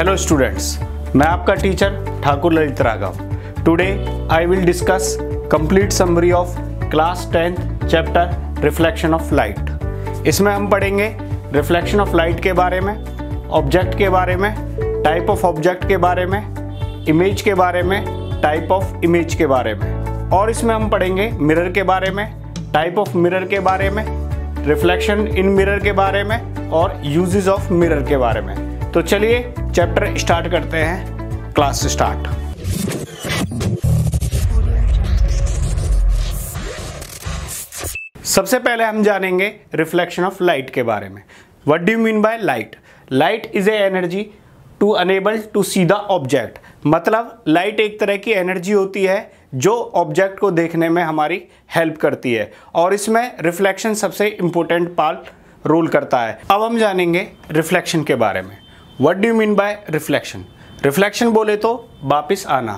Hello students, मैं आपका teacher Thakur Lalit Raghav. Today I will discuss complete summary of class 10th chapter reflection of light. इसमें हम पढ़ेंगे reflection of light के बारे में, ऑब्जेक्ट के बारे में, टाइप ऑफ ऑब्जेक्ट के बारे में, इमेज के बारे में, टाइप ऑफ इमेज के बारे में, और इसमें हम पढ़ेंगे मिरर के बारे में, टाइप ऑफ मिरर के बारे में, रिफ्लेक्शन इन मिरर के बारे में और यूजेस ऑफ मिरर के बारे में। तो चलिए चैप्टर स्टार्ट करते हैं। Class start. सबसे पहले हम जानेंगे रिफ्लेक्शन ऑफ लाइट के बारे में। What do you mean by light? Light is a energy to enable to see the object. मतलब लाइट एक तरह की एनर्जी होती है जो ऑब्जेक्ट को देखने में हमारी हेल्प करती है, और इसमें रिफ्लेक्शन सबसे इंपॉर्टेंट पार्ट रोल करता है। अब हम जानेंगे रिफ्लेक्शन के बारे में। What do you mean bye reflection? Reflection बोले तो वापिस आना।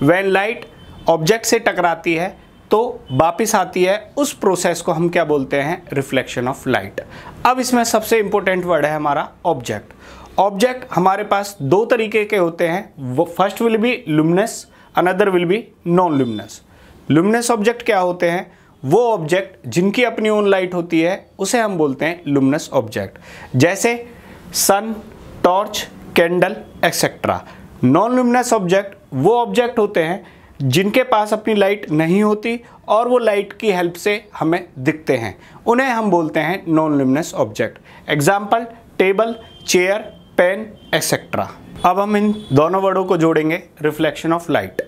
व्हेन लाइट ऑब्जेक्ट से टकराती है तो वापिस आती है, उस प्रोसेस को हम क्या बोलते हैं? Reflection of light. अब इसमें सबसे इंपॉर्टेंट वर्ड है हमारा ऑब्जेक्ट। ऑब्जेक्ट हमारे पास दो तरीके के होते हैं। First will B luminous, another will be non luminous. Luminous object क्या होते हैं? वो ऑब्जेक्ट जिनकी अपनी ओन लाइट होती है उसे हम बोलते हैं लुमिनस ऑब्जेक्ट, जैसे sun, torch, candle etcetera. Non luminous object वो ऑब्जेक्ट होते हैं जिनके पास अपनी लाइट नहीं होती और वो लाइट की हेल्प से हमें दिखते हैं, उन्हें हम बोलते हैं non luminous object. Example table, chair, pen etcetera. अब हम इन दोनों वर्डों को जोड़ेंगे। Reflection of light.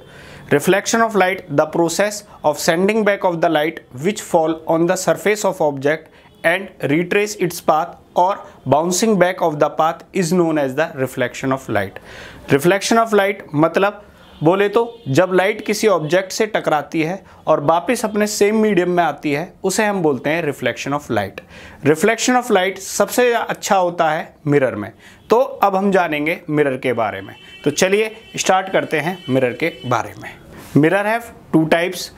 Reflection of light, the process of sending back of the light which fall on the surface of object and retrace its path or bouncing back of the path is known as the reflection of light. Reflection of light मतलब बोले तो जब light किसी object से टकराती है और वापस अपने सेम मीडियम में आती है, उसे हम बोलते हैं reflection of light. Reflection of light सबसे अच्छा होता है मिरर में। तो अब हम जानेंगे मिरर के बारे में। तो चलिए स्टार्ट करते हैं मिरर के बारे में। Mirror have two types.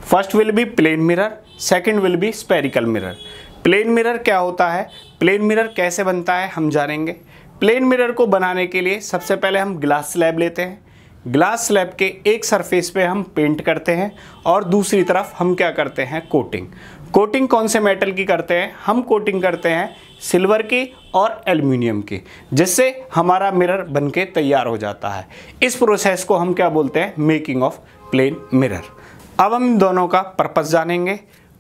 First will be plane mirror, second will be spherical mirror. Plane mirror क्या होता है? प्लेन मिरर कैसे बनता है हम जानेंगे। प्लेन मिरर को बनाने के लिए सबसे पहले हम ग्लास स्लैब लेते हैं। ग्लास स्लैब के एक सरफेस पे हम पेंट करते हैं और दूसरी तरफ हम क्या करते हैं? कोटिंग। कोटिंग कौन से मेटल की करते हैं? हम कोटिंग करते हैं सिल्वर की और एल्युमिनियम की, जिससे हमारा मिरर बनके तैयार हो जाता है। इस प्रोसेस को हम क्या बोलते हैं? Making of plane mirror. अब हम इन दोनों का पर्पस जानेंगे,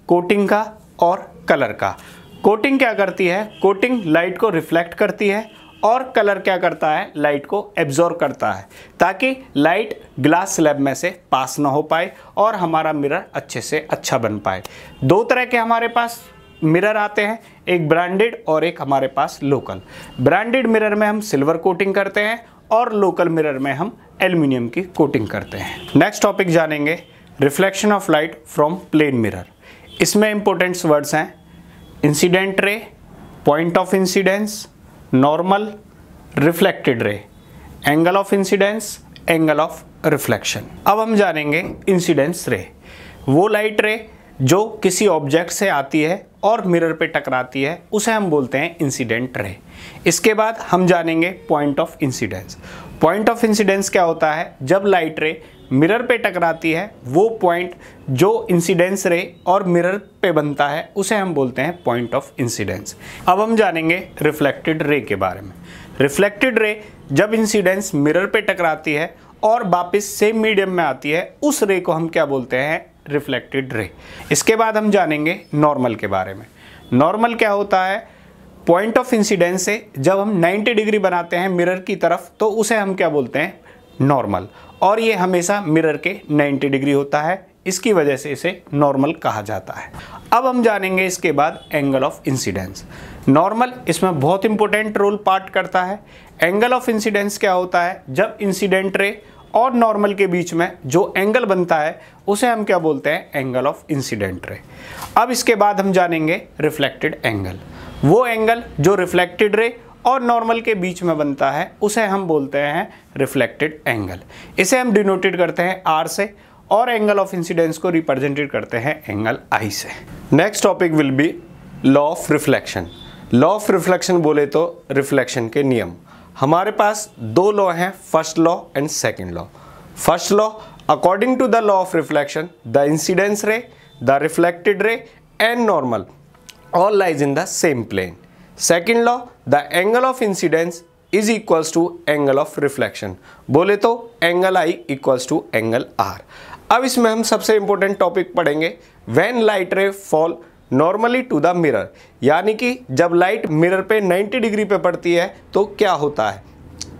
कोटिंग का और कलर का। कोटिंग क्या करती है? कोटिंग लाइट को रिफ्लेक्ट करती है और कलर क्या करता है? लाइट को एब्जॉर्ब करता है, ताकि लाइट ग्लास स्लैब में से पास ना हो पाए और हमारा मिरर अच्छे से अच्छा बन पाए। दो तरह के हमारे पास मिरर आते हैं, एक ब्रांडेड और एक हमारे पास लोकल। ब्रांडेड मिरर में हम सिल्वर कोटिंग करते हैं और लोकल मिरर में हम एल्युमिनियम की कोटिंग करते हैं। नेक्स्ट टॉपिक जानेंगे reflection of light from plane mirror. इसमें इंपॉर्टेंट वर्ड्स हैं incident ray, point of incidence, normal, reflected ray, angle of incidence, angle of reflection. अब हम जानेंगे इंसिडेंस रे। वो लाइट रे जो किसी ऑब्जेक्ट से आती है और मिरर पे टकराती है, उसे हम बोलते हैं इंसिडेंट रे। इसके बाद हम जानेंगे point of incidence. Point of incidence क्या होता है? जब लाइट रे मिरर पे टकराती है, वो पॉइंट जो इंसिडेंस रे और मिरर पे बनता है उसे हम बोलते हैं पॉइंट ऑफ इंसिडेंस। अब हम जानेंगे रिफ्लेक्टेड रे के बारे में। रिफ्लेक्टेड रे जब इंसिडेंस मिरर पे टकराती है और वापस सेम मीडियम में आती है, उस रे को हम क्या बोलते हैं? Reflected ray. इसके बाद हम जानेंगे नॉर्मल के बारे में। नॉर्मल क्या होता है? पॉइंट ऑफ इंसिडेंस से जब हम 90 डिग्री बनाते हैं मिरर की तरफ, तो उसे हम क्या बोलते हैं? नॉर्मल। और ये हमेशा मिरर के 90 डिग्री होता है, इसकी वजह से इसे नॉर्मल कहा जाता है। अब हम जानेंगे इसके बाद एंगल ऑफ इंसिडेंस। नॉर्मल इसमें बहुत इंपॉर्टेंट रोल पार्ट करता है। एंगल ऑफ इंसिडेंस क्या होता है? जब इंसिडेंट रे और नॉर्मल के बीच में जो एंगल बनता है उसे हम क्या बोलते हैं? Angle of incident ray. अब इसके बाद हम जानेंगे रिफ्लेक्टेड एंगल। वो एंगल जो रिफ्लेक्टेड रे और नॉर्मल के बीच में बनता है उसे हम बोलते हैं रिफ्लेक्टेड एंगल। इसे हम डिनोटेड करते हैं आर से और एंगल ऑफ इंसिडेंस को रिप्रेजेंटेड करते हैं एंगल आई से। Next topic will be law of reflection. Law of reflection बोले तो रिफ्लेक्शन के नियम। हमारे पास दो लॉ हैं, first law and second law. First law, according to the law of reflection the incidence ray, the reflected ray and normal all lies in the same plane. Second law, the angle of incidence is equals to angle of reflection, बोले तो angle I equals to angle R. अब इसमें हम सबसे important topic पढ़ेंगे, when light ray fall normally to the mirror, यानी कि जब लाइट मिरर पे 90 डिग्री पे पड़ती है तो क्या होता है।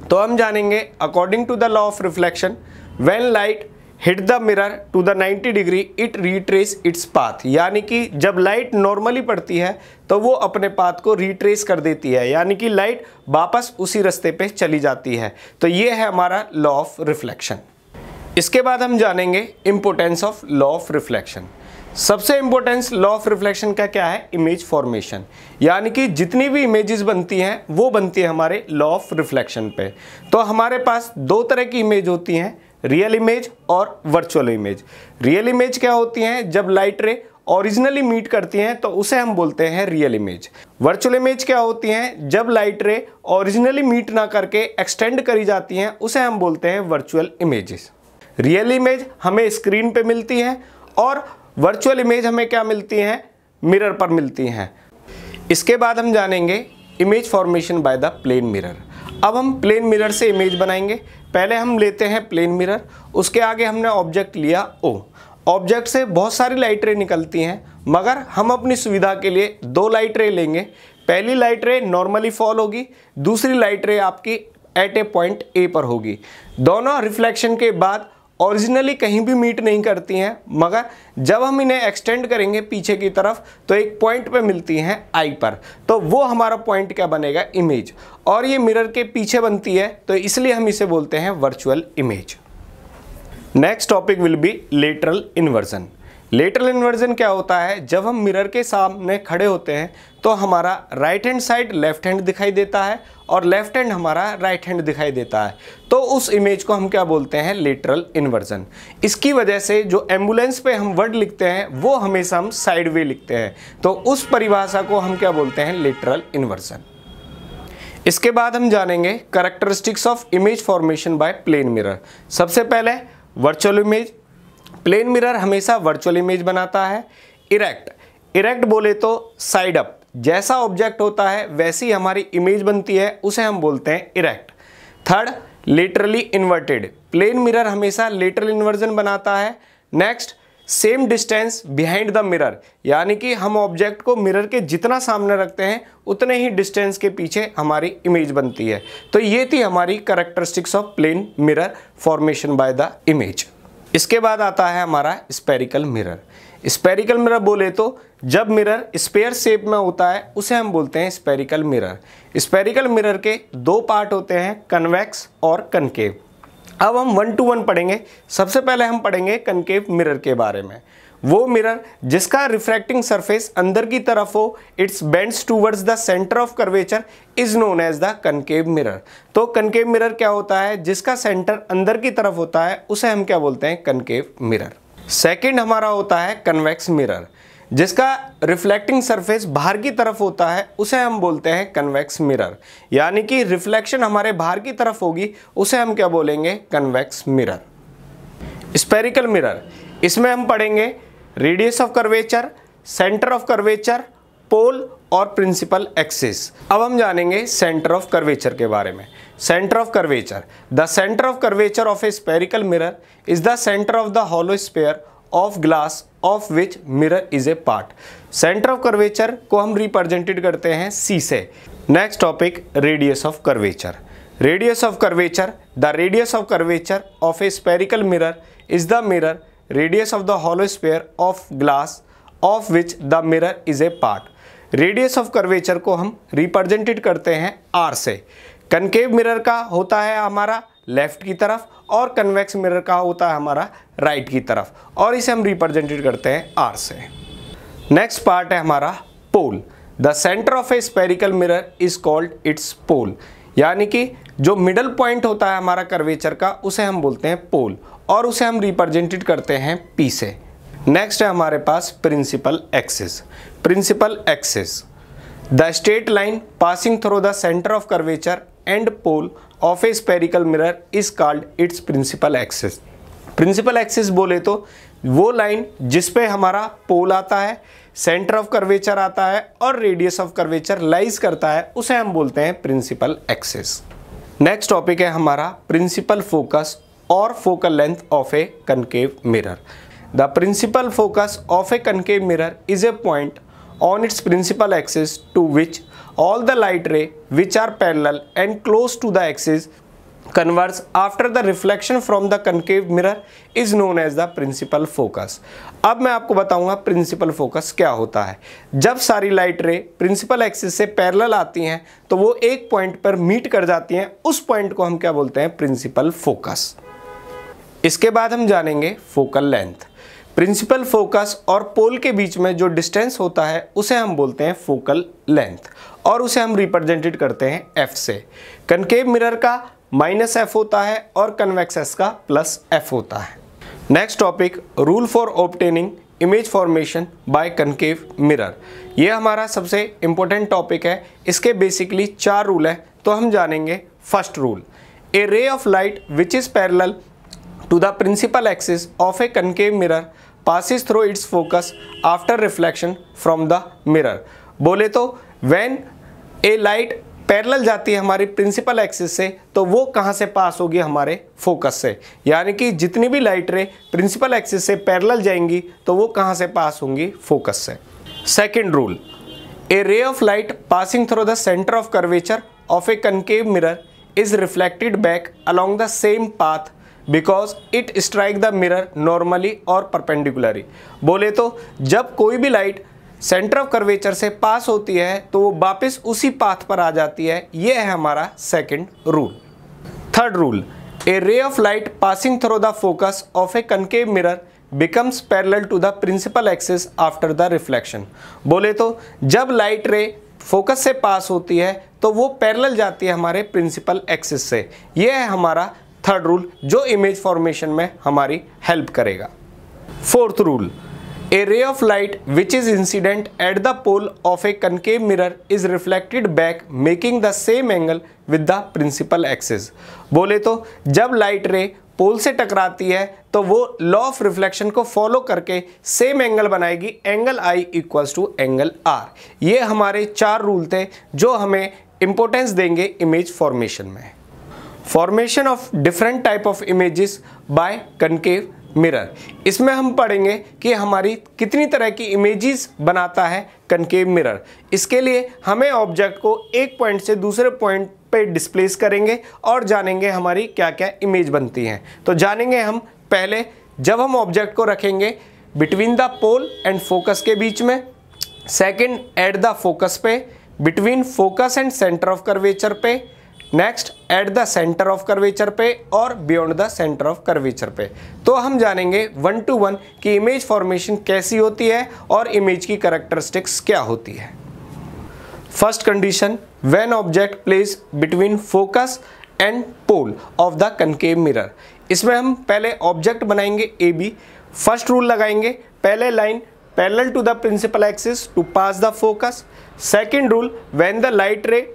तो हम जानेंगे according to the law of reflection, when light hit the mirror to the 90 degree it retrace its path, यानी कि जब लाइट नॉर्मली पड़ती है तो वो अपने पाथ को रिट्रेस कर देती है, यानी कि लाइट वापस उसी रास्ते पे चली जाती है। तो ये है हमारा लॉ ऑफ रिफ्लेक्शन। इसके बाद हम जानेंगे importance of law of reflection. सबसे इंपॉर्टेंस लॉ ऑफ रिफ्लेक्शन का क्या है, इमेज फॉर्मेशन, यानी कि जितनी भी इमेजेस बनती हैं वो बनती है हमारे लॉ ऑफ रिफ्लेक्शन पे। तो हमारे पास दो तरह की इमेज होती हैं, रियल इमेज और वर्चुअल इमेज। रियल इमेज क्या होती हैं, जब लाइट रे ओरिजिनली मीट करती हैं तो उसे हम बोलते हैं रियल इमेज। वर्चुअल इमेज क्या होती हैं, जब लाइट रे ओरिजिनली मीट ना करके एक्सटेंड करी जाती हैं उसे हम बोलते हैं वर्चुअल इमेजेस। रियल इमेज हमें स्क्रीन पे मिलती है और वर्चुअल इमेज हमें क्या मिलती हैं, मिरर पर मिलती हैं। इसके बाद हम जानेंगे image formation by the plane mirror. अब हम प्लेन मिरर से इमेज बनाएंगे। पहले हम लेते हैं प्लेन मिरर, उसके आगे हमने ऑब्जेक्ट लिया ओ। ऑब्जेक्ट से बहुत सारी लाइट रे निकलती हैं, मगर हम अपनी सुविधा के लिए दो लाइट रे लेंगे। पहली लाइट रे नॉर्मली फॉल होगी, दूसरी लाइट रे आपकी एट ए पॉइंट ए पर होगी। दोनों रिफ्लेक्शन के बाद ओरिजिनली कहीं भी मीट नहीं करती हैं, मगर जब हम इन्हें एक्सटेंड करेंगे पीछे की तरफ तो एक पॉइंट पे मिलती हैं आई पर, तो वो हमारा पॉइंट क्या बनेगा, इमेज। और ये मिरर के पीछे बनती है तो इसलिए हम इसे बोलते हैं virtual image. Next topic will be lateral inversion. Lateral inversion क्या होता है, जब हम मिरर के सामने खड़े होते हैं तो हमारा right hand side left hand दिखाई देता है और लेफ्ट हैंड हमारा राइट हैंड दिखाई देता है, तो उस इमेज को हम क्या बोलते हैं, लेटरल इन्वर्जन। इसकी वजह से जो एम्बुलेंस पे हम वर्ड लिखते हैं वो हमेशा हम साइड वे लिखते हैं, तो उस परिभाषा को हम क्या बोलते हैं, लेटरल इन्वर्जन। इसके बाद हम जानेंगे characteristics of image formation by plane mirror. सबसे पहले वर्चुअल इमेज। प्लेन मिरर हमेशा वर्चुअल इमेज बनाता है। इरेक्ट बोले तो साइड अप, जैसा ऑब्जेक्ट होता है वैसी हमारी इमेज बनती है, उसे हम बोलते हैं erect. Third, laterally inverted. Plane mirror हमेशा लेटरल इन्वर्जन बनाता है। Next, same distance behind the mirror, यानी कि हम ऑब्जेक्ट को मिरर के जितना सामने रखते हैं उतने ही डिस्टेंस के पीछे हमारी इमेज बनती है। तो ये थी हमारी characteristics of plane mirror formation by the image. इसके बाद आता है हमारा स्फेरिकल मिरर। स्फेरिकल मिरर बोले तो जब मिरर स्फेयर शेप में होता है उसे हम बोलते हैं स्फेरिकल मिरर। स्फेरिकल मिरर के दो पार्ट होते हैं, कन्वेक्स और कनकेव। अब हम 1 to 1 पढ़ेंगे। सबसे पहले हम पढ़ेंगे कनकेव मिरर के बारे में। वो मिरर जिसका रिफ्रैक्टिंग सरफेस अंदर की तरफ हो, it's bends towards the centre of curvature is known as the concave mirror. तो कनकेव मिरर क्या होता है, जिसका सेंटर अंदर की तरफ होता है उसे हम क्या बोलते हैं, कनकेव मिरर। सेकंड हमारा होता है कन्वेक्स मिरर, जिसका रिफ्लेक्टिंग सरफेस बाहर की तरफ होता है उसे हम बोलते हैं कन्वेक्स मिरर, यानी कि रिफ्लेक्शन हमारे बाहर की तरफ होगी उसे हम क्या बोलेंगे, कन्वेक्स मिरर। स्फेरिकल मिरर, इसमें हम पढ़ेंगे radius of curvature, centre of curvature, pole और प्रिंसिपल एक्सिस। अब हम जानेंगे सेंटर ऑफ कर्वेचर के बारे में। Centre of curvature, the centre of curvature of a spherical mirror is the centre of the hollow sphere of glass of which mirror is A part. Centre of curvature को हम represented करते हैं सी से। Next topic, radius of curvature. Radius of curvature, the radius of curvature of a spherical mirror is the mirror radius of the hollow sphere of glass of which the mirror is A part. Radius of curvature को हम represented करते हैं are से। Concave mirror का होता है हमारा left की तरफ और कन्वेक्स मिरर का होता है हमारा राइट की तरफ, और इसे हम रिप्रेजेंटेड करते हैं आर से। नेक्स्ट पार्ट है हमारा pole. The centre of a spherical mirror is called its pole, यानी कि जो मिडल पॉइंट होता है हमारा कर्वेचर का उसे हम बोलते हैं पोल, और उसे हम रिप्रेजेंटेड करते हैं पी से। नेक्स्ट है हमारे पास principal axis. Principal axis, the straight line passing through the centre of curvature and pole of a spherical mirror is called its principal axis. Principal axis बोले तो वो लाइन जिस पे हमारा पोल आता है, सेंटर ऑफ कर्वेचर आता है और रेडियस ऑफ कर्वेचर लाइज करता है, उसे हम बोलते हैं प्रिंसिपल एक्सिस। नेक्स्ट टॉपिक है हमारा प्रिंसिपल फोकस और focal length of a concave mirror. The principal focus of a concave mirror is a point on its principal axis to which all the light ray which are parallel and close to the axis converge after the reflection from the concave mirror is known as the principal focus। अब मैं आपको बताऊंगा principal focus क्या होता है। जब सारी light रे प्रिंसिपल एक्सिस से पैरेलल आती हैं तो वो एक पॉइंट पर मीट कर जाती हैं, उस पॉइंट को हम क्या बोलते हैं, प्रिंसिपल फोकस। इसके बाद हम जानेंगे फोकल लेंथ। प्रिंसिपल फोकस और पोल के बीच में जो डिस्टेंस होता है उसे हम बोलते हैं फोकल लेंथ और उसे हम रिप्रेजेंटेड करते हैं एफ से। कनकेव मिरर का -f होता है और कन्वेक्स एस का +f होता है। Next topic, rule for obtaining image formation bye concave mirror. ये हमारा सबसे इंपॉर्टेंट टॉपिक है। इसके बेसिकली 4 रूल है, तो हम जानेंगे। First rule, a ray of light which is parallel to the principal axis of a concave mirror passes through its focus after reflection from the mirror। बोले तो when a light पैरेलल जाती है हमारी principal axis से तो वो कहाँ से पास होगी, हमारे फोकस से। यानी कि जितनी भी लाइट रे प्रिंसिपल एक्सिस से पैरेलल जाएंगी तो वो कहाँ से पास होंगी, फोकस से। Second rule, a ray of light passing through the centre of curvature of a concave mirror is reflected back along the same path because it strike the mirror normally और perpendicularly. बोले तो जब कोई भी light centre of curvature से पास होती है तो वो वापस उसी पाथ पर आ जाती है। ये है हमारा second rule. Third rule, a ray of light passing through the focus of a concave mirror becomes parallel to the principal axis after the reflection. बोले तो जब लाइट रे फोकस से पास होती है तो वो पैरेलल जाती है हमारे प्रिंसिपल एक्सिस से। ये है हमारा थर्ड रूल जो इमेज फॉर्मेशन में हमारी हेल्प करेगा। Fourth rule, a ray of light which is incident at the pole of a concave mirror is reflected back making the same angle with the principal axis. बोले तो जब light रे पोल से टकराती है तो वो लॉ ऑफ रिफ्लेक्शन को फॉलो करके सेम एंगल बनाएगी, angle I equals to angle R। ये हमारे 4 रूल थे जो हमें इंपॉर्टेंस देंगे इमेज फॉर्मेशन में। Formation of different type of images bye concave mirror. इसमें हम पढ़ेंगे कि हमारी कितनी तरह की इमेजेस बनाता है कनकेव मिरर। इसके लिए हमें ऑब्जेक्ट को एक पॉइंट से दूसरे पॉइंट पे डिस्प्लेस करेंगे और जानेंगे हमारी क्या क्या इमेज बनती हैं। तो जानेंगे हम पहले, जब हम ऑब्जेक्ट को रखेंगे between the pole and focus के बीच में, सेकेंड एट द फोकस पे, between focus and centre of curvature पे, next at the centre of curvature पे और beyond the centre of curvature पे। तो हम जानेंगे 1 to 1 कि इमेज फॉर्मेशन कैसी होती है और इमेज की कैरेक्टरिस्टिक्स क्या होती है। First condition, when object place between focus and pole of the concave mirror. इसमें हम पहले ऑब्जेक्ट बनाएंगे AB। फर्स्ट रूल लगाएंगे, पहले line parallel to the principal axis to pass the focus. Second rule, when the light ray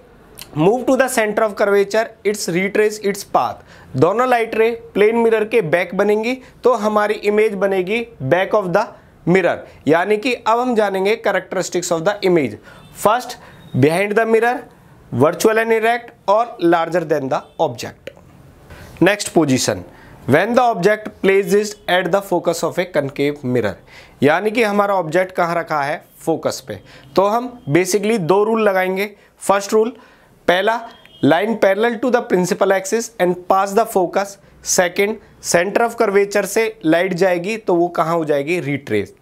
move to the centre of curvature its retrace its path. दोनों light ray plane mirror के back बनेंगी तो हमारी image बनेगी back of the mirror. यानी कि अब हम जानेंगे characteristics of the image. First, behind the mirror, virtual and erect और larger than the object. Next position, when the object placed at the focus of a concave mirror. यानी कि हमारा object कहाँ रखा है, फोकस पे। तो हम बेसिकली 2 रूल लगाएंगे। फर्स्ट रूल, पहला, line parallel to the principal axis and pass the focus. Second, centre of curvature से लाइट जाएगी तो वो कहाँ हो जाएगी, रिट्रेस।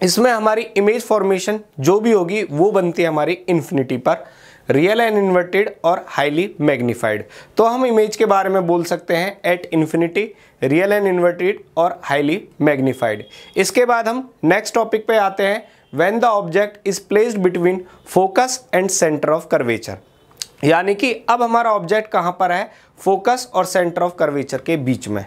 इसमें हमारी इमेज फॉर्मेशन जो भी होगी वो बनती है हमारी इन्फिनिटी पर, रियल एंड इन्वर्टेड और हाईली मैग्नीफाइड। तो हम इमेज के बारे में बोल सकते हैं at infinity, real and inverted और हाईली मैग्नीफाइड। इसके बाद हम नेक्स्ट टॉपिक पे आते हैं, when the object is placed between focus and centre of curvature. यानी कि अब हमारा ऑब्जेक्ट कहां पर है, फोकस और सेंटर ऑफ कर्वेचर के बीच में।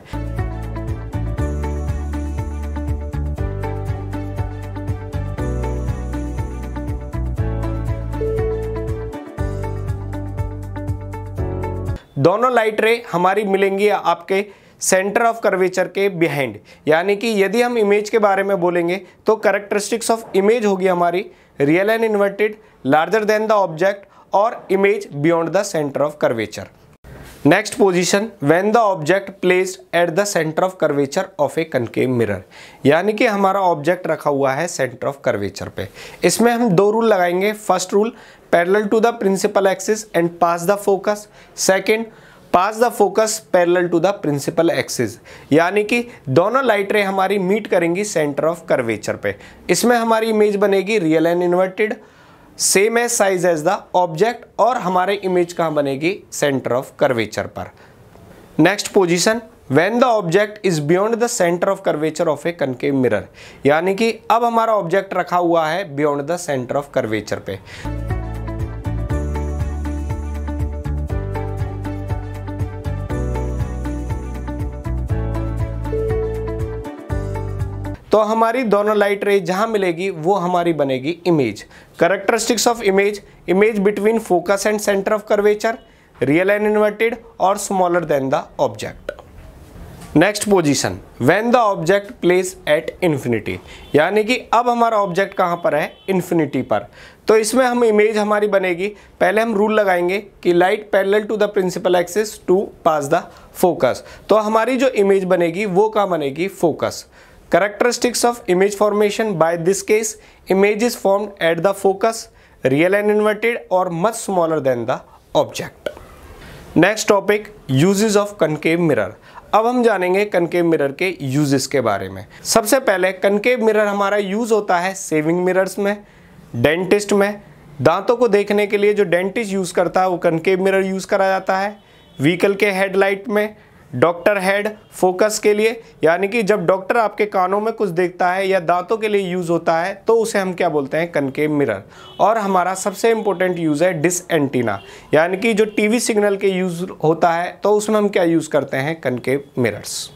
दोनों लाइट रे हमारी मिलेंगी आपके सेंटर ऑफ कर्वेचर के बिहाइंड, यानी कि यदि हम इमेज के बारे में बोलेंगे तो कैरेक्टरिस्टिक्स ऑफ इमेज होगी हमारी real and inverted, larger than the object और image beyond the centre of curvature. Next position, when the object placed at the centre of curvature of a concave mirror, यानी कि हमारा object रखा हुआ है centre of curvature पे। इसमें हम दो रूल लगाएंगे। First rule, parallel to the principal axis and pass the focus. Second, pass the focus parallel to the principal axis, यानी कि दोनों लाइट रे हमारी मीट करेंगी सेंटर ऑफ कर्वेचर पे। इसमें हमारी इमेज बनेगी real and inverted, same as size as the object, और हमारे इमेज कहाँ बनेगी सेंटर ऑफ कर्वेचर पर। Next position, when the object is beyond the centre of curvature of a concave mirror, यानी कि अब हमारा ऑब्जेक्ट रखा हुआ है beyond the centre of curvature पे। तो हमारी दोनों लाइट रे जहां मिलेगी वो हमारी बनेगी image. Characteristics of image, image between focus and centre of curvature, real and inverted और smaller than the object. Next position, when the object place at infinity, यानी कि अब हमारा ऑब्जेक्ट कहां पर है इन्फिनिटी पर। तो इसमें हम इमेज हमारी बनेगी, पहले हम रूल लगाएंगे कि light parallel to the principal axis to pass the focus. तो हमारी जो इमेज बनेगी वो कहां बनेगी focus. Characteristics of image formation, by this case image is formed at the focus, real and inverted or much smaller than the object. Next topic, uses of concave mirror. अब हम जानेंगे कनकेव मिरर के uses के बारे में। सबसे पहले concave mirror हमारा यूज होता है सेविंग मिरर्स में, डेंटिस्ट में, दांतों को देखने के लिए जो डेंटिस्ट यूज करता है वो कनकेव मिरर यूज करा जाता है, व्हीकल के हेडलाइट में, डॉक्टर हेड फोकस के लिए, यानी कि जब डॉक्टर आपके कानों में कुछ देखता है या दांतों के लिए यूज़ होता है तो उसे हम क्या बोलते हैं कनकेव मिरर। और हमारा सबसे इंपॉर्टेंट यूज़ है डिश एंटीना, यानी कि जो टीवी सिग्नल के यूज़ होता है तो उसमें हम क्या यूज़ करते हैं कनकेव मिरर्स।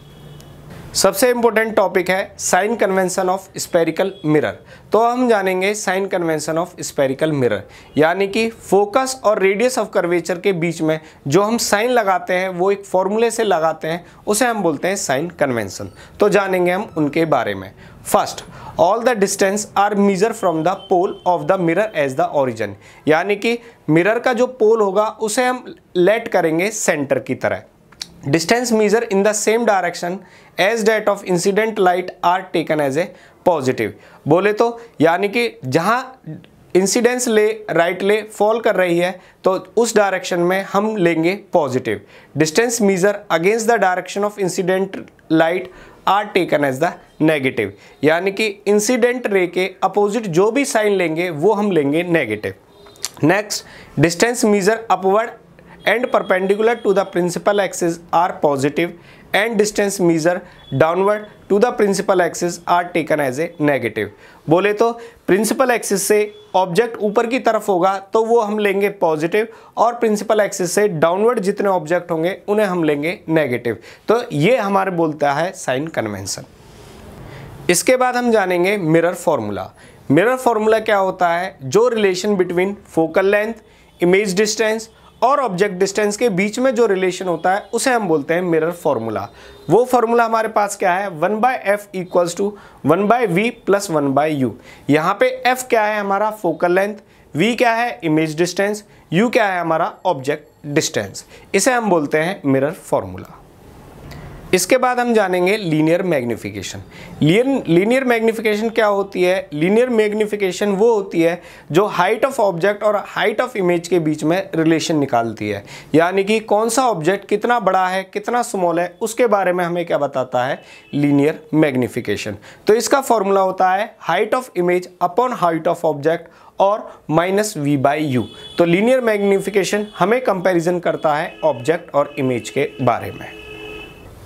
सबसे इंपॉर्टेंट टॉपिक है sign convention of spherical mirror. तो हम जानेंगे sign convention of spherical mirror, यानी कि फोकस और रेडियस ऑफ कर्वेचर के बीच में जो हम साइन लगाते हैं वो एक फॉर्मूले से लगाते हैं, उसे हम बोलते हैं साइन कन्वेंशन। तो जानेंगे हम उनके बारे में। First, all the distance are measure from the pole of the mirror as the origin, यानी कि मिरर का जो पोल होगा उसे हम लेट करेंगे सेंटर की तरह। Distance measure in the same direction as that of incident light are taken as a positive। बोले तो यानी कि जहाँ इंसिडेंस ले राइट ले फॉल कर रही है तो उस डायरेक्शन में हम लेंगे positive. Distance measure against the direction of incident light are taken as the negative, यानी कि इंसिडेंट रे के अपोजिट जो भी साइन लेंगे वो हम लेंगे negative. Next, distance measure upward and perpendicular to the principal axis are positive and distance measure downward to the principal axis are taken as a negative। बोले तो प्रिंसिपल एक्सिस से ऑब्जेक्ट ऊपर की तरफ होगा तो वो हम लेंगे पॉजिटिव, और प्रिंसिपल एक्सिस से डाउनवर्ड जितने ऑब्जेक्ट होंगे उन्हें हम लेंगे नेगेटिव। तो ये हमारे बोलता है साइन कन्वेंशन। इसके बाद हम जानेंगे मिरर फॉर्मूला। मिरर फॉर्मूला क्या होता है, जो relation between focal length, image distance और ऑब्जेक्ट डिस्टेंस के बीच में जो रिलेशन होता है उसे हम बोलते हैं मिरर फॉर्मूला। वो फॉर्मूला हमारे पास क्या है, 1/f equals to 1/v plus 1/u। यहाँ पे f क्या है हमारा फोकल लेंथ, v क्या है इमेज डिस्टेंस, u क्या है हमारा ऑब्जेक्ट डिस्टेंस। इसे हम बोलते हैं मिरर फॉर्मूला। इसके बाद हम जानेंगे लीनियर मैग्निफिकेशन। लीनियर मैग्निफिकेशन क्या होती है, लीनियर मैग्निफिकेशन वो होती है जो हाइट ऑफ ऑब्जेक्ट और हाइट ऑफ इमेज के बीच में रिलेशन निकालती है, यानी कि कौन सा ऑब्जेक्ट कितना बड़ा है कितना स्मॉल है उसके बारे में हमें क्या बताता है लीनियर मैग्निफिकेशन। तो इसका फॉर्मूला होता है height of image upon height of object और -v/u। तो लीनियर मैग्निफिकेशन हमें कंपैरिजन करता है ऑब्जेक्ट और इमेज के बारे में।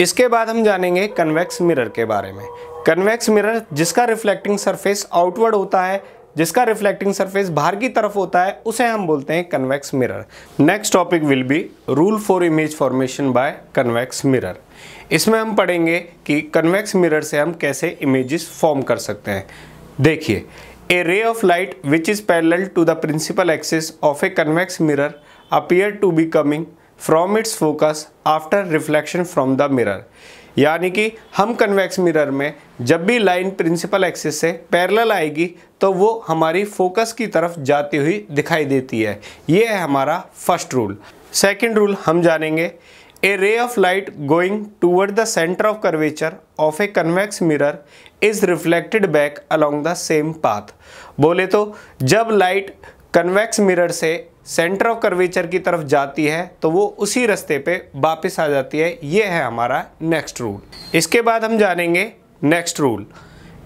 इसके बाद हम जानेंगे कन्वेक्स मिरर के बारे में। कन्वेक्स मिरर जिसका रिफ्लेक्टिंग सरफेस आउटवर्ड होता है, जिसका रिफ्लेक्टिंग सरफेस बाहर की तरफ होता है, उसे हम बोलते हैं convex mirror. Next topic will be rule for image formation by convex mirror. इसमें हम पढ़ेंगे कि कन्वेक्स मिरर से हम कैसे इमेजेस फॉर्म कर सकते हैं। देखिए, a ray of light which is parallel to the principal axis of a convex mirror appear to be coming from its focus after reflection from the mirror. यानी कि हम कन्वेक्स मिरर में जब भी लाइन प्रिंसिपल एक्सिस से parallel आएगी तो वो हमारी फोकस की तरफ जाती हुई दिखाई देती है। ये है हमारा फर्स्ट रूल। सेकंड रूल हम जानेंगे, a ray of light going toward the centre of curvature of a convex mirror is reflected back along the same path. बोले तो जब लाइट कन्वेक्स मिरर से सेंटर ऑफ कर्वेचर की तरफ जाती है तो वो उसी रास्ते पे वापस आ जाती है। ये है हमारा नेक्स्ट रूल। इसके बाद हम जानेंगे next rule,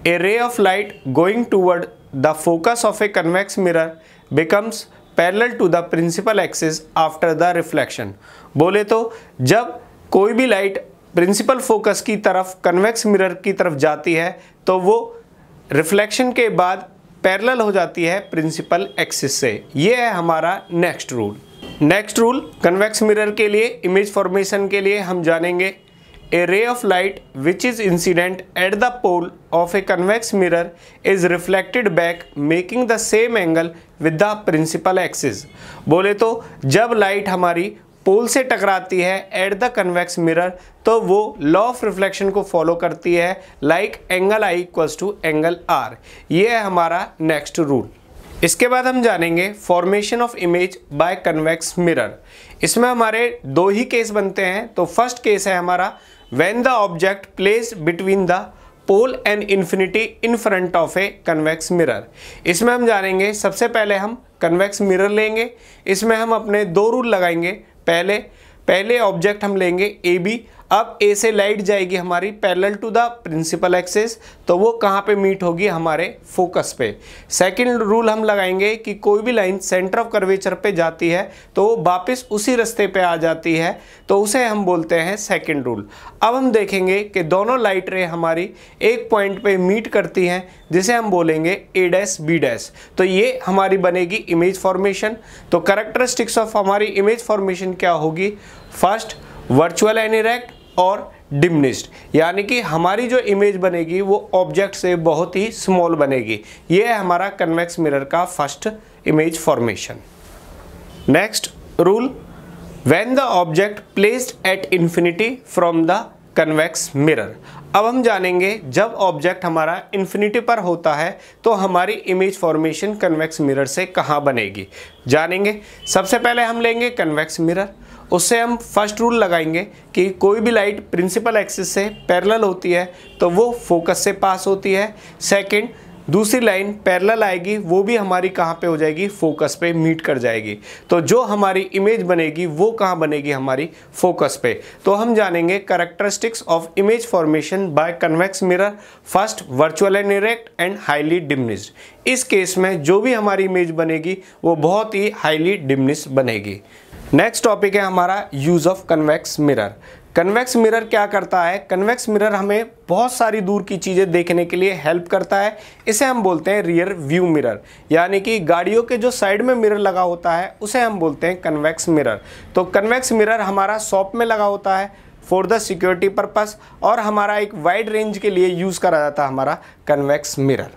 a ray of light going toward the focus of a convex mirror becomes parallel to the principal axis after the reflection. बोले तो जब कोई भी लाइट प्रिंसिपल फोकस की तरफ कन्वेक्स मिरर की तरफ जाती है तो वो रिफ्लेक्शन के बाद पैरेलल हो जाती है प्रिंसिपल एक्सिस से। ये है हमारा next rule. Next rule convex mirror के लिए इमेज फॉर्मेशन के लिए हम जानेंगे, a ray of light which is incident at the pole of a convex mirror is reflected back making the same angle with the principal axis. बोले तो जब light हमारी पोल से टकराती है एट द कन्वेक्स मिरर तो वो लॉ ऑफ रिफ्लेक्शन को फॉलो करती है, like angle I equals to angle r. ये है हमारा नेक्स्ट रूल। इसके बाद हम जानेंगे formation of image by convex mirror. इसमें हमारे दो ही केस बनते हैं। तो फर्स्ट केस है हमारा when the object placed between the pole and infinity in front of a convex mirror. इसमें हम जानेंगे, सबसे पहले हम कन्वेक्स मिरर लेंगे, इसमें हम अपने दो रूल लगाएंगे। पहले ऑब्जेक्ट हम लेंगे ए बी। अब ए से लाइट जाएगी हमारी parallel to the principal axis, तो वो कहाँ पे मीट होगी, हमारे फोकस पे। सेकंड रूल हम लगाएंगे कि कोई भी लाइन सेंटर ऑफ कर्वेचर पे जाती है तो वो वापस उसी रास्ते पे आ जाती है, तो उसे हम बोलते हैं सेकंड रूल। अब हम देखेंगे कि दोनों लाइट रे हमारी एक पॉइंट पे मीट करती हैं जिसे हम बोलेंगे ए डैश बी डैश। तो ये हमारी बनेगी इमेज फॉर्मेशन। तो कैरेक्टरिस्टिक्स ऑफ हमारी इमेज फॉर्मेशन क्या होगी, फर्स्ट वर्चुअल एनिरेक्ट और डिमिनिश्ड, यानी कि हमारी जो इमेज बनेगी वो ऑब्जेक्ट से बहुत ही स्मॉल बनेगी। ये है हमारा कन्वेक्स मिरर का first image formation. Next rule, when the object placed at infinity from the convex mirror. अब हम जानेंगे जब ऑब्जेक्ट हमारा इन्फिनिटी पर होता है तो हमारी इमेज फॉर्मेशन कन्वेक्स मिरर से कहाँ बनेगी, जानेंगे। सबसे पहले हम लेंगे कन्वेक्स मिरर, उससे हम फर्स्ट रूल लगाएंगे कि कोई भी लाइट प्रिंसिपल एक्सिस से पैरेलल होती है तो वो फोकस से पास होती है। सेकंड, दूसरी लाइन पैरेलल आएगी, वो भी हमारी कहाँ पे हो जाएगी, फोकस पे मीट कर जाएगी। तो जो हमारी इमेज बनेगी वो कहाँ बनेगी, हमारी फोकस पे। तो हम जानेंगे characteristics of image formation by convex mirror. First virtual and erect and highly diminished. इस केस में जो भी हमारी इमेज बनेगी वो बहुत ही हाईली डिमिनिश्ड बनेगी। नेक्स्ट टॉपिक है हमारा use of convex mirror. Convex mirror क्या करता है, कन्वेक्स मिरर हमें बहुत सारी दूर की चीज़ें देखने के लिए हेल्प करता है। इसे हम बोलते हैं रियर व्यू मिरर, यानी कि गाड़ियों के जो साइड में मिरर लगा होता है उसे हम बोलते हैं कन्वेक्स मिरर। तो कन्वेक्स मिरर हमारा शॉप में लगा होता है फॉर द सिक्योरिटी पर्पस, और हमारा एक वाइड रेंज के लिए यूज़ करा जाता है हमारा convex mirror.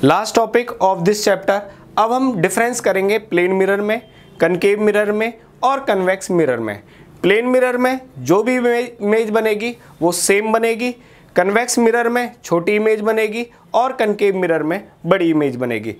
Last topic of this chapter, अब हम डिफरेंस करेंगे प्लेन मिरर में, कनकेव मिरर में और कन्वेक्स मिरर में। प्लेन मिरर में जो भी इमेज बनेगी वो सेम बनेगी, कन्वेक्स मिरर में छोटी इमेज बनेगी और कनकेव मिरर में बड़ी इमेज बनेगी।